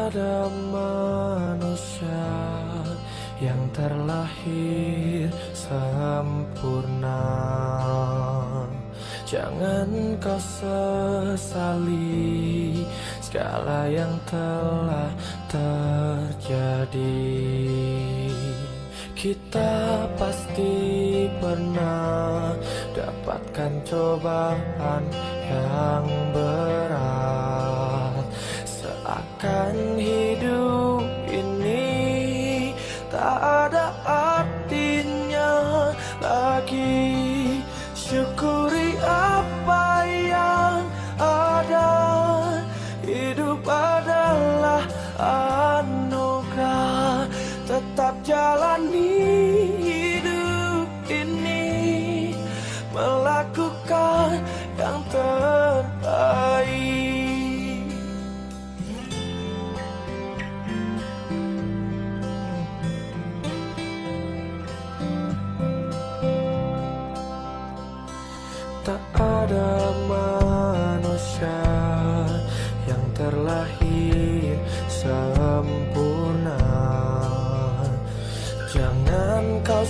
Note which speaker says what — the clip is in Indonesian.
Speaker 1: ada manusia yang terlahir sempurna. Jangan kau sesali segala yang telah terjadi. Kita pasti pernah dapatkan cobaan yang berat. Seakan hidup ini tak ada artinya lagi. Syukuri apa yang ada. Hidup adalah anugerah. Tetap jalani hidup ini, melakukan yang terbaik. Tak ada manusia yang terlahir sempurna. Jangan kau